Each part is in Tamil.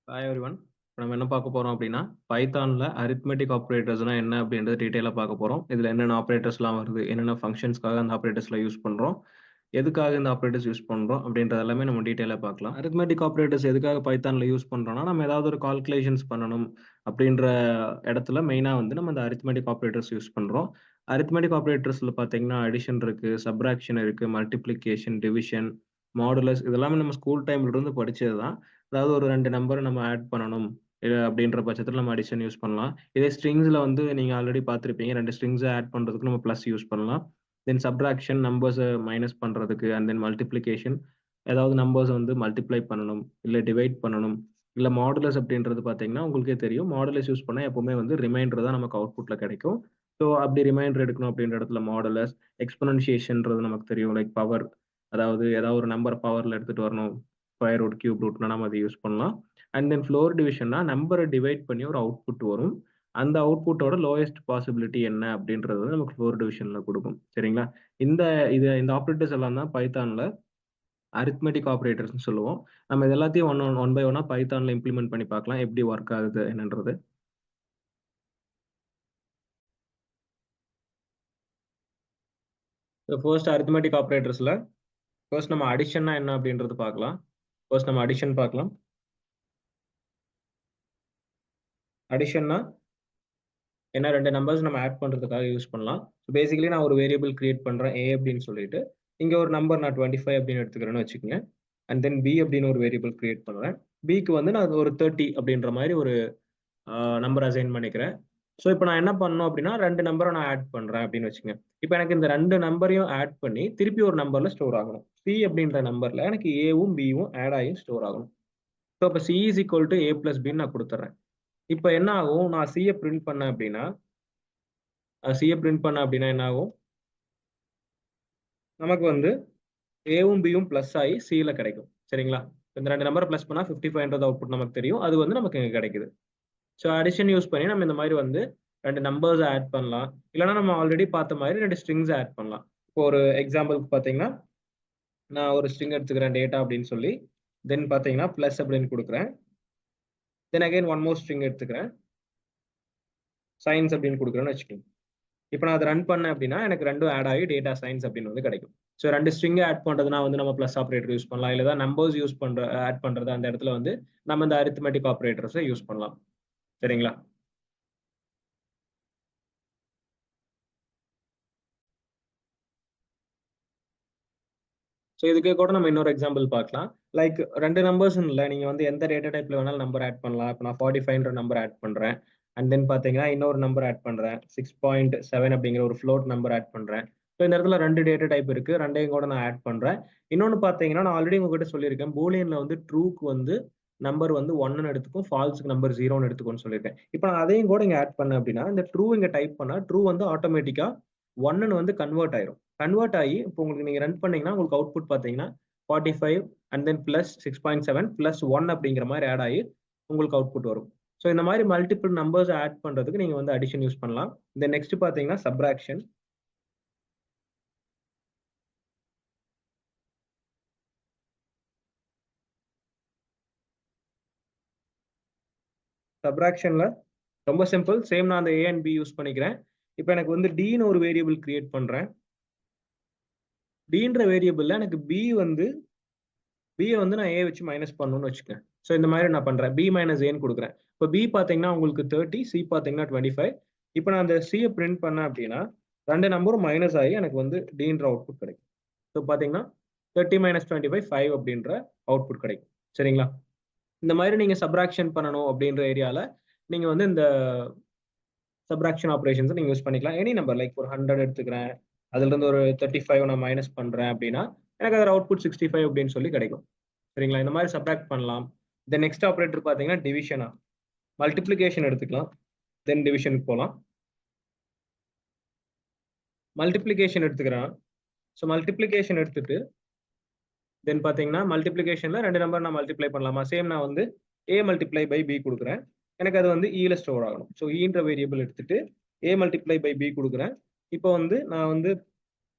Hi everyone. இப்ப நம்ம என்ன பார்க்க போறோம் அப்படின்னா, பைத்தான்ல அரித்மெட்டிக் ஆப்பரேட்டர்ஸ்னா என்ன அப்படின்றத டீட்டெயிலா பார்க்க போறோம். இதுல என்னென்ன ஆப்பரேட்டர்ஸ்லாம் வருது, என்னென்ன ஃபங்ஷன்ஸ்க்காக அந்த ஆப்பரேட்டர்ஸ்லாம் யூஸ் பண்றோம், எதுக்காக இந்த ஆப்பரேட்டர்ஸ் யூஸ் பண்றோம் அப்படின்றது எல்லாமே நம்ம டீட்டெயிலா பார்க்கலாம். அரித்மெட்டிக் ஆப்பரேட்டர்ஸ் எதுக்காக பைத்தான்ல யூஸ் பண்றோம்னா, நம்ம ஏதாவது ஒரு கால்குலேஷன்ஸ் பண்ணணும் அப்படின்ற இடத்துல மெயினா வந்து நம்ம இந்த அரித்மெட்டிக் ஆப்பரேட்டர்ஸ் யூஸ் பண்றோம். அரித்மெட்டிக் ஆப்பரேட்டர்ஸ்ல பார்த்தீங்கன்னா, அடிஷன் இருக்கு, சப்ட்ராக்ஷன் இருக்கு, மல்டிப்ளிகேஷன், டிவிஷன், மாடுலஸ் இதெல்லாமே நம்ம ஸ்கூல் டைம்ல இருந்து படிச்சது தான். அதாவது ஒரு 2 நம்பர நம்ம ஆட் பண்ணணும். அப்படின்ற பட்சத்தில நம்ம அடிஷன் யூஸ் பண்ணலாம். இதே ஸ்ட்ரிங்ஸ்ல வந்து நீங்க ஆல்ரெடி பார்த்திருப்பீங்க. 2 ஸ்ட்ரிங்ஸ ஆட் பண்றதுக்கு நம்ம பிளஸ் யூஸ் பண்ணலாம். தென் சப்ட்ராக்ஷன் நம்பர்ஸ மைனஸ் பண்றதுக்கு அண்ட் தென் மல்டிப்ளிகேஷன் ஏதாவது நம்பர்ஸ வந்து மல்டிப்ளை பண்ணணும், இல்ல டிவைட் பண்ணணும். இல்ல மாடுலஸ் அப்படின்றது பார்த்தீங்கன்னா, உங்களுக்கே தெரியும். மாடுலஸ் யூஸ் பண்ணா எப்பவுமே வந்து ரிமைண்டர் தான் நமக்கு அவுட்புட்ல கிடைக்கும். ஸோ அப்படி ரிமைண்டர் எடுக்கணும் அப்படின்ற இடத்துல மாடுலஸ், எக்ஸ்போனன்ஷியேஷன்றது நமக்கு தெரியும். லைக் பவர் அதாவது ஏதாவது ஒரு நம்பர் பவர்ல எடுத்துட்டு வரணும். ஸ்கொயர் ரூட், கியூப் ரூட்னா நம்ம அத யூஸ் பண்ணலாம். அண்ட் தென் ஃப்ளோர் டிவிஷன்னா நம்பர டிவைட் பண்ணி ஒரு அவுட்புட் வரும். அந்த அவுட்புட்டோட லோயஸ்ட் பாசிபிலிட்டி என்ன அப்படின்றது வந்து நமக்கு ஃப்ளோர் டிவிஷன்ல குடுக்கும். சரிங்களா? இந்த இந்த ஆப்பரேட்டர்ஸ் எல்லாம் தான் பைத்தான்ல அரித்மெட்டிக் ஆப்பரேட்டர்ஸ்ன்னு சொல்லுவோம். நம்ம இது எல்லாத்தையும் ஒன் பை ஒன்னா பைத்தான்ல இம்ப்ளிமெண்ட் பண்ணி பார்க்கலாம். எப்படி ஒர்க் ஆகுது என்னன்றது. ஃபர்ஸ்ட் அரித்மெட்டிக் ஆப்பரேட்டர்ஸ்ல ஃபர்ஸ்ட் நம்ம அடிஷன்னா என்ன அப்படின்றது பார்க்கலாம். ஃபர்ஸ்ட் நம்ம அடிஷன் பார்க்கலாம். அடிஷன்னா ஏன்னா 2 நம்பர்ஸ் நம்ம ஆட் பண்றதுக்காக யூஸ் பண்ணலாம். ஸோ பேசிக்கலி நான் ஒரு வேரியபிள் கிரியேட் பண்றேன் A அப்படின்னு சொல்லிட்டு. இங்க ஒரு நம்பர் நான் 25 அப்படின்னு எடுத்துக்கிறேன்னு வச்சுக்கங்க. அண்ட் தென் B அப்படின்னு ஒரு வேரியபிள் கிரியேட் பண்றேன். Bக்கு வந்து நான் ஒரு 30 அப்படின்ற மாரி ஒரு நம்பர் அசைன் பண்ணிக்கிறேன். ஸோ இப்ப நான் என்ன பண்ணணும் அப்படின்னா 2 நம்பர நான் ஆட் பண்றேன் அப்படின்னு வச்சுக்கங்க. இப்ப எனக்கு இந்த 2 நம்பரையும் ஆட் பண்ணி திருப்பி ஒரு நம்பர்ல ஸ்டோர் ஆகணும். C அப்படின்ற நம்பர்ல எனக்கு Aவும் Bவும் ஆட் ஆகி ஸ்டோர் ஆகணும். ஸோ அப்ப C is equal to A plus Bன்னு நான் குடுத்துர்றேன். இப்ப என்ன ஆகும்? நான் C ய பிரிண்ட் பண்ணேன் அப்படின்னா சிய பிரிண்ட் பண்ண அப்படின்னா என்ன ஆகும்? நமக்கு வந்து ஏவும் பியும் பிளஸ் ஆகி சில கிடைக்கும். சரிங்களா? இந்த 2 நம்பர் பிளஸ் பண்ணா 55ன்றது அவுட்புட் நமக்கு தெரியும். அது வந்து நமக்கு இங்க கிடைக்குது. ஸோ அடிஷன் யூஸ் பண்ணி நம்ம இந்த மாரி வந்து 2 நம்பர்ஸ் ஆட் பண்ணலாம். இல்லன்னா நம்ம ஆல்ரெடி பார்த்த மாரி 2 ஸ்ட்ரிங்ஸ் ஆட் பண்ணலாம். இப்போ ஒரு எக்ஸாம்பிள்க்கு பார்த்தீங்கன்னா, நான் ஒரு ஸ்ட்ரிங் எடுத்துக்கிறேன் டேட்டா அப்படின்னு சொல்லி, தென் பார்த்தீங்கன்னா பிளஸ் அப்படின்னு குடுக்குறேன். Then again one more string எடுத்துக்கிறேன். சயன்ஸ் அப்படின்னு குடுக்குறேன்னு வச்சுக்கோங்க. இப்ப நான் அத ரன் பண்ணேன் அப்படின்னா, எனக்கு 2ம் ஆட் ஆகி டேட்டா சயன்ஸ் அப்படின்னு வந்து கிடைக்கும். ஸோ 2 ஸ்ட்ரிங் ஆட் பண்றதுனா வந்து நம்ம பிளஸ் ஆப்பரேட்டர் யூஸ் பண்ணலாம். இல்ல நம்பர்ஸ் யூஸ் ஆட் பண்றது அந்த இடத்துல வந்து நம்ம இந்த அரித்மெட்டிக் ஆப்பரேட்டர்ஸ யூஸ் பண்ணலாம். சரிங்களா? ஸோ இதுக்கு கூட நம்ம இன்னொரு எக்ஸாம்பிள் பார்க்கலாம். லைக் 2 நம்பர்ஸ்ன்னு இல்ல. நீங்க வந்து எந்த டேட்டா டைப்ல வேணாலும் நம்பர் ஆட் பண்ணலாம். இப்ப நான் 45ன்ற நம்பர் ஆட் பண்றேன். அண்ட் தென் பார்த்தீங்கன்னா, இன்னொரு நம்பர் ஆட் பண்றேன். 6.7 அப்படிங்கிற ஒரு ஃப்ளோட் நம்பர் ஆட் பண்றேன். ஸோ இந்த இடத்துல 2 டேட்டா டைப் இருக்கு. 2யும் கூட நான் ஆட் பண்றேன். இன்னொன்னு பார்த்தீங்கன்னா, நான் ஆல்ரெடி உங்ககிட்ட சொல்லியிருக்கேன். பூலியன்ல வந்து ட்ரூக்கு வந்து நம்பர் வந்து 1ன்னு எடுத்துக்கும். ஃபால்ஸ்க்கு நம்பர் 0ன்னு எடுத்துக்கும்னு சொல்லியிருக்கேன். இப்ப நான் அதையும் கூட இங்க ஆட் பண்ணேன் அப்படின்னா, இந்த ட்ரூ இங்க டைப் பண்ணா, ட்ரூ வந்து ஆட்டோமேட்டிக்கா 1ன்னு வந்து கன்வெர்ட் ஆயிரும். கன்வெர்ட் ஆகி இப்போ உங்களுக்கு நீங்க ரன் பண்ணீங்கன்னா, உங்களுக்கு அவுட்புட் பார்த்தீங்கன்னா 45 அண்ட் தென் பிளஸ் 6.7 பிளஸ் 1 அப்படிங்கிற மாதிரி ஆட் ஆகி உங்களுக்கு அவுட்புட் வரும். ஸோ இந்த மாதிரி மல்டிபிள் நம்பர்ஸ் ஆட் பண்றதுக்கு நீங்க வந்து அடிஷன் யூஸ் பண்ணலாம். இந்த நெக்ஸ்ட் பார்த்தீங்கன்னா சப்ராக்ஷன். சப்ராக்ஷன்ல ரொம்ப சிம்பிள். சேம் நான் அந்த A அண்ட் B யூஸ் பண்ணிக்கிறேன். இப்போ எனக்கு வந்து Dன்னு ஒரு வேரியபிள் கிரியேட் பண்றேன். Dன்ற வேரியபிள்ல எனக்கு B வந்து நான் A வச்சு மைனஸ் பண்ணணும்னு வச்சுக்கேன். ஸோ இந்த மாதிரி நான் பண்றேன். B மைனஸ் ஏன்னு கொடுக்குறேன். இப்போ B பார்த்தீங்கன்னா உங்களுக்கு 30, C பார்த்தீங்கன்னா 25. இப்போ நான் அந்த C ய பிரிண்ட் பண்ணேன் அப்படின்னா 2 நம்பரும் மைனஸ் ஆகி எனக்கு வந்து Dன்ற அவுட்புட் கிடைக்கும். ஸோ பார்த்தீங்கன்னா 30 மைனஸ் 25 5 அப்படின்ற அவுட்புட் கிடைக்கும். சரிங்களா? இந்த மாதிரி நீங்க சப்ராக்ஷன் பண்ணணும் அப்படின்ற ஏரியால நீங்க வந்து இந்த சப்ராக்ஷன் ஆப்பரேஷன்ஸ் நீங்க யூஸ் பண்ணிக்கலாம். எனி நம்பர் லைக் ஒரு 100 எடுத்துக்கிறேன். அதுல இருந்து ஒரு 35 நான் மைனஸ் பண்றேன் அப்படின்னா எனக்கு அதோட அவுட்புட் 65 அப்படின்னு சொல்லி கிடைக்கும். சரிங்களா? இந்த மாதிரி சப்ராக்ட் பண்ணலாம். தென் நெக்ஸ்ட் ஆப்பரேட்டர் பார்த்தீங்கன்னா டிவிஷனா. மல்டிப்ளிகேஷன் எடுத்துக்கலாம். தென் டிவிஷனுக்கு போலாம். மல்டிப்ளிகேஷன் எடுத்துக்கிறேன். ஸோ மல்டிப்ளிகேஷன் எடுத்துட்டு தென் பார்த்தீங்கன்னா மல்டிப்ளிகேஷன்ல 2 நம்பர் நான் மல்டிப்ளை பண்ணலாமா? சேம் நான் வந்து A மல்டிப்ளை பை B குடுக்குறேன். எனக்கு அது வந்து Eல ஸ்டோர் ஆகணும். ஸோ Eன்ற வேரியபிள் எடுத்துட்டு A மல்டிப்ளை பை B குடுக்குறேன். இப்போ வந்து நான் வந்து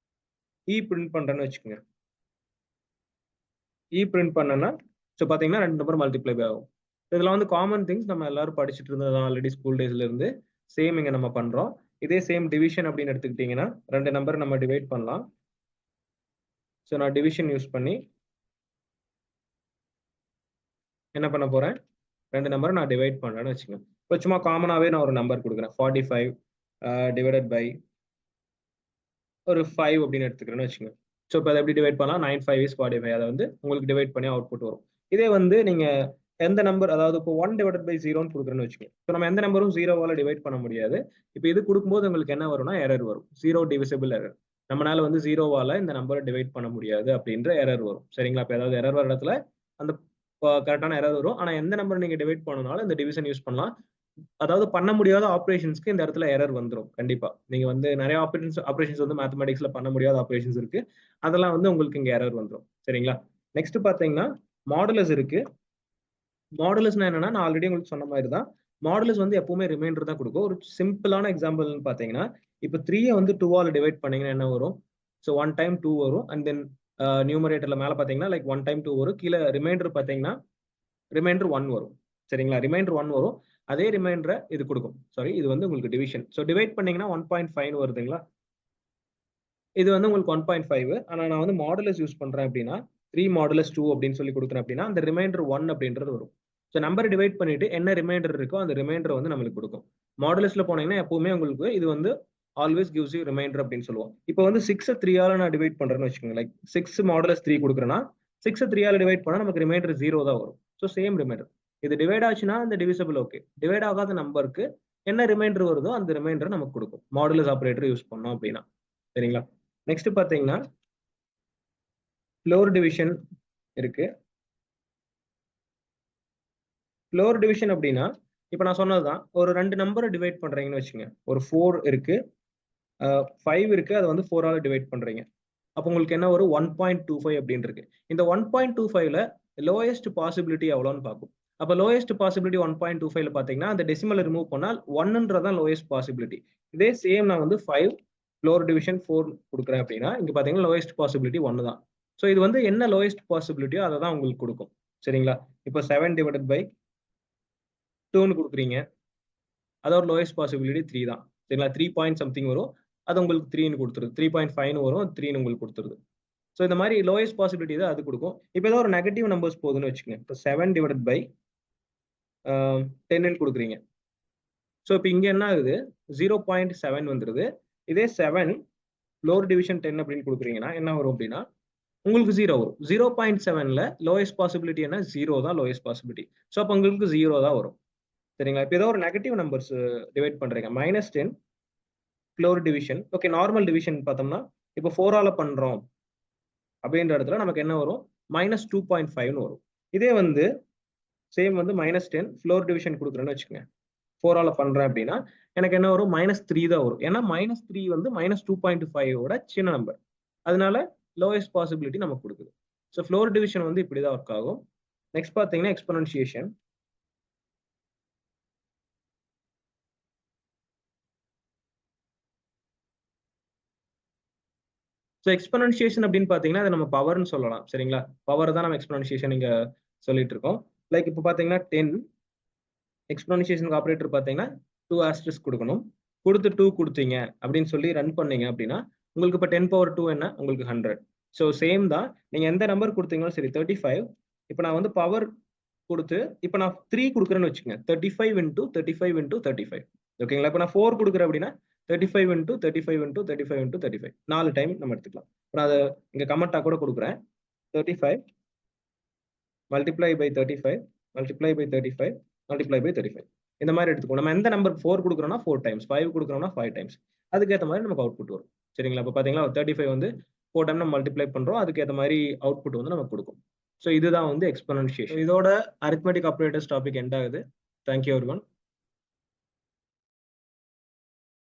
E பிரிண்ட் பண்றேன்னு வச்சுக்கோங்க. E பிரிண்ட் பண்ணேன்னா ஸோ பார்த்தீங்கன்னா 2 நம்பர் மல்டிப்ளை ஆகும். இதெல்லாம் வந்து காமன் திங்ஸ் நம்ம எல்லாரும் படிச்சுட்டு இருந்தது ஆல்ரெடி ஸ்கூல் டேஸ்ல இருந்து. சேம் இங்க நம்ம பண்றோம். இதே சேம் டிவிஷன் அப்படின்னு எடுத்துக்கிட்டீங்கன்னா 2 நம்பர் நம்ம டிவைட் பண்ணலாம். ஸோ நான் டிவிஷன் யூஸ் பண்ணி என்ன பண்ண போறேன், 2 நம்பரை நான் டிவைட் பண்றேன்னு வச்சுக்கோங்க. இப்போ சும்மா காமனாவே நான் ஒரு நம்பர் கொடுக்குறேன். 45 டிவைடட் பை ஒரு 5 அப்படின்னு எடுத்துக்கிறேன்னு வச்சுக்கோங்க. ஸோ இப்போ அதை எப்படி டிவைட் பண்ணலாம், 9 5 is 45. அதை வந்து உங்களுக்கு டிவைட் பண்ணி அவுட்புட் வரும். இதே வந்து நீங்க எந்த நம்பர், அதாவது இப்போ 1 டிவைடட் பை 0ன்னு கொடுக்குறேன்னு வச்சுக்கோங்க. ஸோ நம்ம எந்த நம்பரும் 0வால டிவைட் பண்ண முடியாது. இப்போ இது கொடுக்கும்போது உங்களுக்கு என்ன வரும்னா எரர் வரும். 0 டிவிசிபிள் எரர். நம்மளால வந்து 0வால இந்த நம்பரை டிவைட் பண்ண முடியாது அப்படின்ற எரர் வரும். சரிங்களா? இப்போ ஏதாவது எரர் வர இடத்துல அந்த கரெக்டான எரர் வரும். ஆனா எந்த நம்பர் நீங்க டிவைட் பண்ணனாலும் இந்த டிவிஷன் யூஸ் பண்ணலாம். அதாவது பண்ண முடியாத ஆப்ரேஷன்ஸ்க்கு இந்த இடத்துல எரர் வந்துரும் கண்டிப்பா. நீங்க வந்து நிறைய ஆப்ரேஷன்ஸ் வந்து மேத்தமேட்டிக்ஸ்ல பண்ண முடியாத ஆப்ரேஷன்ஸ் இருக்கு. அதெல்லாம் வந்து உங்களுக்கு இங்க எரர் வந்துரும். சரிங்களா? நெக்ஸ்ட் பாத்தீங்கன்னா மாடுலஸ் இருக்கு. மாடுலஸ்னா என்னன்னா, நான் ஆல்ரெடி உங்களுக்கு சொன்ன மாதிரி தான். மாடுலஸ் வந்து எப்பவுமே ரிமைண்டர் தான் கொடுக்கும். ஒரு சிம்பிளான எக்ஸாம்பிள்னு பாத்தீங்கன்னா, இப்போ 3 வந்து 2ஆல டிவைட் பண்ணீங்கன்னா என்ன வரும்? ஸோ 1 டைம் 2 வரும். அண்ட் தென் நியூமரேட்டர்ல மேல பாத்தீங்கன்னா லைக் 1 டைம் 2 வரும். கீழே ரிமைண்டர் பாத்தீங்கன்னா ரிமைண்டர் 1 வரும். சரிங்களா? ரிமைண்டர் 1 வரும். அதே ரிமைண்டரை இது கொடுக்கும். சாரி, இது வந்து உங்களுக்கு டிவிஷன். ஸோ டிவைட் பண்ணீங்கன்னா 1.5 வருதுங்களா? இது வந்து உங்களுக்கு 1.5. ஆனா நான் வந்து மாடுலஸ் யூஸ் பண்றேன் அப்படின்னா 3 மாடுலஸ் 2 அப்படின்னு சொல்லி கொடுக்குறேன் அப்படின்னா அந்த ரிமைண்டர் 1 அப்படின்றது வரும். ஸோ நம்பர் டிவைட் பண்ணிட்டு என்ன ரிமைண்டர் இருக்கோ அந்த ரிமைண்டர் வந்து நம்மளுக்கு கொடுக்கும். மாடுலஸ்ல போனீங்கன்னா எப்பவுமே உங்களுக்கு இது வந்து ஆல்வேஸ் கிவ்ஸ் யூ ரிமைண்டர் அப்படின்னு சொல்லுவோம். இப்போ வந்து 6 3ஆல நான் டிவைட் பண்றேன்னு வச்சுக்கோங்க. லைக் 6 மாடுலஸ் 3 கொடுக்குறேன்னா 6 3ஆல டிவைட் பண்ணா நமக்கு ரிமைண்டர் 0 தான் வரும். So same reminder. இது டிவைட் ஆச்சுன்னா அந்த டிவிசபிள் ஓகே. டிவைட் ஆகாத நம்பருக்கு என்ன ரிமைண்டர் வருதோ அந்த ரிமைண்டர் நமக்கு கொடுக்கும். மாடுலஸ் ஆபரேட்டர் யூஸ் பண்ணோம் அப்படின்னா. சரிங்களா? நெக்ஸ்ட் பாத்தீங்கன்னா ஃப்ளோர் டிவிஷன் இருக்கு. ஃப்ளோர் டிவிஷன் அப்படின்னா இப்போ நான் சொன்னதுதான், ஒரு 2 நம்பரை டிவைட் பண்றீங்கன்னு வச்சுங்க. ஒரு 4 இருக்கு, 5 இருக்கு, அதை வந்து 4ஆல டிவைட் பண்றீங்க. அப்போ உங்களுக்கு என்ன வரும், 1.25 அப்படின்னு இருக்கு. இந்த 1.25ல லோயஸ்ட் பாசிபிலிட்டி எவ்வளோன்னு பார்க்கும். அப்போ லோயஸ்ட் பாசிபிலிட்டி 1.25ல பாத்தீங்கன்னா அந்த டெசிமலை ரிமூவ் பண்ணால் 1ன்றதான் லோயஸ்ட் பாசிபிலிட்டி. இதே சேம் நான் வந்து 5 ஃப்ளோர் டிவிஷன் 4 கொடுக்குறேன் அப்படின்னா இங்க பாத்தீங்கன்னா லோயஸ்ட் பாசிபிலிட்டி 1 தான். ஸோ இது வந்து என்ன லோயஸ்ட் பாசிபிலிட்டியோ அதை தான் உங்களுக்கு கொடுக்கும். சரிங்களா? இப்போ 7 டிவைடட் பை 2ன்னு கொடுக்குறீங்க, அதோட லோயஸ்ட் பாசிபிலிட்டி 3 தான். சரிங்களா? 3 பாயிண்ட் சம்திங் வரும், அது உங்களுக்கு 3ன்னு கொடுத்துருது. 3.5 வரும், 3ன்னு உங்களுக்கு கொடுத்துருது. ஸோ இந்த மாதிரி லோயஸ்ட் பாசிபிலிட்டி தான் அது கொடுக்கும். இப்போ ஏதோ ஒரு நெகட்டிவ் நம்பர்ஸ் போகுதுன்னு வச்சுக்கோங்க. இப்போ 7 டிவைடட் பை 10ன்னு கொடுக்குறீங்க. ஸோ இப்போ இங்க என்ன ஆகுது, 0.7 வந்துருது. இதே 7 ஃப்ளோர் டிவிஷன் 10 அப்படின்னு கொடுக்குறீங்கன்னா என்ன வரும் அப்படின்னா உங்களுக்கு 0 வரும். 0.7ல லோயஸ்ட் பாசிபிலிட்டி என்ன, 0 தான் லோயஸ்ட் பாசிபிலிட்டி. ஸோ அப்போ உங்களுக்கு 0 தான் வரும். சரிங்களா? இப்போ ஏதோ ஒரு நெகட்டிவ் நம்பர்ஸ் டிவைட் பண்றீங்க. -10 floor division. Okay, normal division பார்த்தோம்னா இப்போ 4ஆல பண்றோம் அப்படின்ற இடத்துல நமக்கு என்ன வரும், -2.5ன்னு வரும். இதே வந்து சேம் வந்து -10 ஃப்ளோர் டிவிஷன் கொடுக்குறேன்னு வச்சுக்கோங்க. 4ஆல பண்றேன் அப்படின்னா எனக்கு என்ன வரும், -3 தான் வரும். ஏன்னா -3 வந்து -2.5ஓட சின்ன நம்பர். அதனால லோயஸ்ட் பாசிபிலிட்டி நமக்கு கொடுக்குது. ஸோ ஃப்ளோர் டிவிஷன் வந்து இப்படிதான் ஒர்க் ஆகும். நெக்ஸ்ட் பார்த்தீங்கன்னா எக்ஸ்பொனன்ஷியேஷன். ஸோ எக்ஸ்பொனன்ஷியேஷன் அப்படின்னு பார்த்தீங்கன்னா அதை நம்ம பவர்னு சொல்லலாம். சரிங்களா? பவர் தான் நம்ம எக்ஸ்பொனன்ஷியேஷன் இங்க சொல்லிட்டு இருக்கோம். லைக் இப்போ பார்த்தீங்கன்னா 10 எக்ஸ்பொனன்ஷியேஷனுக்கு ஆப்ரேட்டர் பார்த்தீங்கன்னா 2 ஆஸ்டரிஸ்க் கொடுக்கணும். கொடுத்து 2 கொடுத்தீங்க அப்படின்னு சொல்லி ரன் பண்ணீங்க அப்படின்னா உங்களுக்கு இப்போ 10 பவர் 2 என்ன, உங்களுக்கு 100. ஸோ சேம் தான், நீங்க எந்த நம்பர் கொடுத்தீங்களும் சரி. 35 இப்போ நான் வந்து பவர் கொடுத்து இப்போ நான் 3 கொடுக்குறேன்னு வச்சுக்கோங்க. 35 இன்டூ 35 இன்டூ 35. ஓகேங்களா? இப்போ நான் 4 கொடுக்குறேன் அப்படின்னா 35 இன்டூ 35 இன்டூ 35 இன்டூ 35 4 டைம் நம்ம எடுத்துக்கலாம். நான் அதை இங்க கமெண்டா கூட கொடுக்குறேன். 35 multiply by 35 multiply by 35 multiply by 35. இந்த மாதிரி எடுத்துக்கோ. நம்ம எந்த நம்பர் 4 கொடுக்குறோம்னா 4 டைம்ஸ், 5 கொடுக்குறோம்னா 5 டைம்ஸ். அதுக்கேற்ற மாதிரி நமக்கு அவுட்புட் வரும். சரிங்களா? இப்போ பாத்தீங்கன்னா 35 வந்து 4 டைம் நம்ம மல்டிப்ளை பண்றோம், அதுக்கேற்ற மாதிரி அவுட்புட் வந்து நமக்கு கொடுக்கும். ஸோ இதுதான் வந்து எக்ஸ்பொனன்ஷியேஷன். இதோட அரித்மெட்டிக் ஆப்ரேட்டர்ஸ் டாபிக் எண்ட் ஆகுது. Thank you everyone.